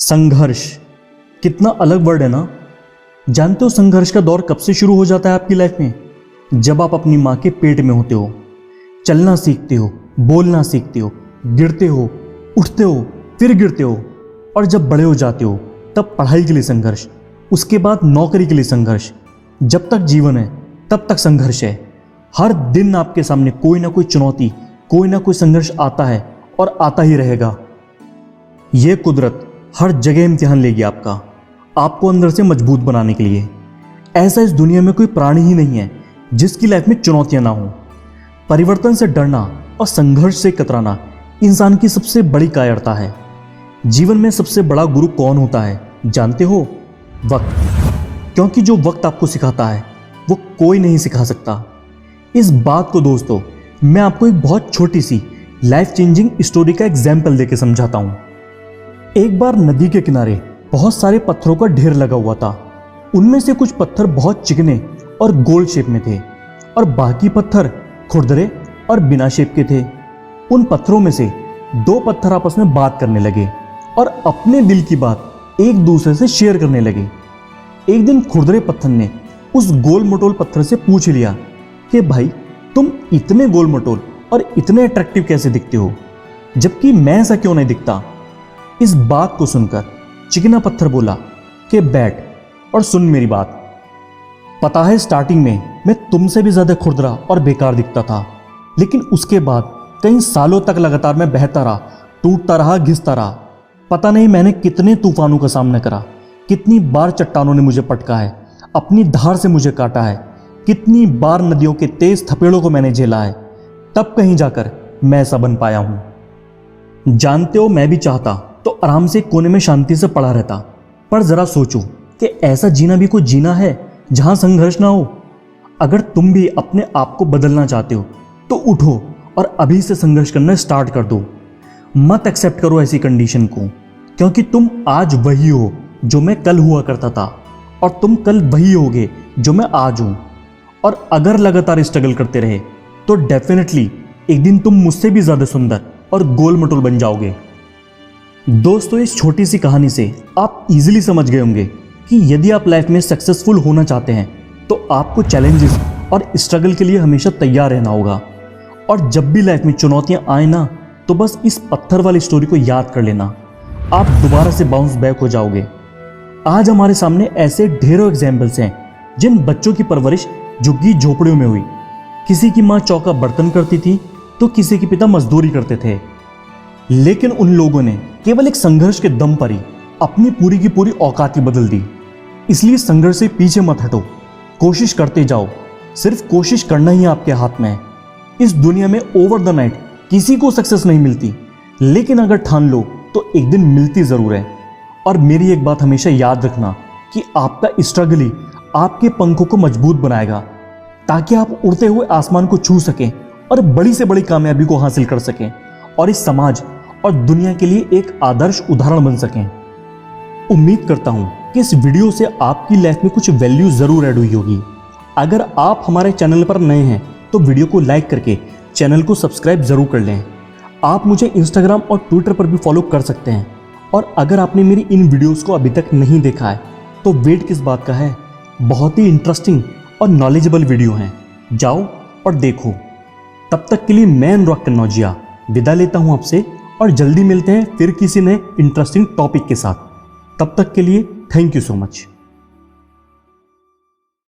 संघर्ष कितना अलग वर्ड है ना। जानते हो संघर्ष का दौर कब से शुरू हो जाता है आपकी लाइफ में? जब आप अपनी माँ के पेट में होते हो, चलना सीखते हो, बोलना सीखते हो, गिरते हो, उठते हो, फिर गिरते हो, और जब बड़े हो जाते हो तब पढ़ाई के लिए संघर्ष, उसके बाद नौकरी के लिए संघर्ष। जब तक जीवन है तब तक संघर्ष है। हर दिन आपके सामने कोई ना कोई चुनौती, कोई ना कोई संघर्ष आता है और आता ही रहेगा। यह कुदरत हर जगह इम्तिहान लेगी आपको अंदर से मजबूत बनाने के लिए। ऐसा इस दुनिया में कोई प्राणी ही नहीं है जिसकी लाइफ में चुनौतियां ना हो। परिवर्तन से डरना और संघर्ष से कतराना इंसान की सबसे बड़ी कायरता है। जीवन में सबसे बड़ा गुरु कौन होता है जानते हो? वक्त। क्योंकि जो वक्त आपको सिखाता है वो कोई नहीं सिखा सकता। इस बात को दोस्तों मैं आपको एक बहुत छोटी सी लाइफ चेंजिंग स्टोरी का एग्जाम्पल देकर समझाता हूं। एक बार नदी के किनारे बहुत सारे पत्थरों का ढेर लगा हुआ था। उनमें से कुछ पत्थर बहुत चिकने और गोल शेप में थे और बाकी पत्थर खुरदरे और बिना शेप के थे। उन पत्थरों में से दो पत्थर आपस में बात करने लगे और अपने दिल की बात एक दूसरे से शेयर करने लगे। एक दिन खुरदरे पत्थर ने उस गोल मटोल पत्थर से पूछ लिया कि भाई तुम इतने गोल मटोल और इतने अट्रैक्टिव कैसे दिखते हो, जबकि मैं ऐसा क्यों नहीं दिखता? इस बात को सुनकर चिकना पत्थर बोला कि बैठ और सुन मेरी बात। पता है स्टार्टिंग में मैं तुमसे भी ज्यादा खुरदरा और बेकार दिखता था, लेकिन उसके बाद कई सालों तक लगातार मैं बहता रहा, टूटता रहा, घिसता रहा। पता नहीं मैंने कितने तूफानों का सामना करा, कितनी बार चट्टानों ने मुझे पटका है, अपनी धार से मुझे काटा है, कितनी बार नदियों के तेज थपेड़ों को मैंने झेला है, तब कहीं जाकर मैं ऐसा बन पाया हूं। जानते हो मैं भी चाहता तो आराम से कोने में शांति से पड़ा रहता, पर जरा सोचो कि ऐसा जीना भी कोई जीना है जहां संघर्ष ना हो। अगर तुम भी अपने आप को बदलना चाहते हो तो उठो और अभी से संघर्ष करना स्टार्ट कर दो। मत एक्सेप्ट करो ऐसी कंडीशन को, क्योंकि तुम आज वही हो जो मैं कल हुआ करता था और तुम कल वही होगे जो मैं आज हूं। और अगर लगातार स्ट्रगल करते रहे तो डेफिनेटली एक दिन तुम मुझसे भी ज्यादा सुंदर और गोल मटोल बन जाओगे। दोस्तों इस छोटी सी कहानी से आप इजीली समझ गए होंगे कि यदि आप लाइफ में सक्सेसफुल होना चाहते हैं तो आपको चैलेंजेस और स्ट्रगल के लिए हमेशा तैयार रहना होगा। और जब भी लाइफ में चुनौतियां आए ना तो बस इस पत्थर वाली स्टोरी को याद कर लेना, आप दोबारा से बाउंस बैक हो जाओगे। आज हमारे सामने ऐसे ढेरों एग्जाम्पल्स हैं जिन बच्चों की परवरिश झुग्गी झोपड़ियों में हुई। किसी की माँ चौका बर्तन करती थी तो किसी के पिता मजदूरी करते थे, लेकिन उन लोगों ने केवल एक संघर्ष के दम पर ही अपनी पूरी की पूरी औकात ही बदल दी। इसलिए संघर्ष से पीछे मत हटो, कोशिश करते जाओ। सिर्फ कोशिश करना ही आपके हाथ में है। इस दुनिया में ओवर द नाइट किसी को सक्सेस नहीं मिलती, लेकिन अगर ठान लो तो एक दिन मिलती जरूर है। और मेरी एक बात हमेशा याद रखना कि आपका स्ट्रगल ही आपके पंखों को मजबूत बनाएगा, ताकि आप उड़ते हुए आसमान को छू सकें और बड़ी से बड़ी कामयाबी को हासिल कर सकें और इस समाज और दुनिया के लिए एक आदर्श उदाहरण बन सकें। उम्मीद करता हूं कि इस वीडियो से आपकी लाइफ में कुछ वैल्यू जरूर ऐड हुई होगी। अगर आप हमारे चैनल पर नए हैं तो वीडियो को लाइक करके चैनल को सब्सक्राइब जरूर कर लें। आप मुझे इंस्टाग्राम और ट्विटर पर भी फॉलो कर सकते हैं। और अगर आपने मेरी इन वीडियोस को अभी तक नहीं देखा है तो वेट किस बात का है, बहुत ही इंटरेस्टिंग और नॉलेजेबल वीडियो हैं, जाओ और देखो। तब तक के लिए मैं अनुराग कन्नौजिया विदा लेता हूं आपसे और जल्दी मिलते हैं फिर किसी नए इंटरेस्टिंग टॉपिक के साथ। तब तक के लिए थैंक यू सो मच।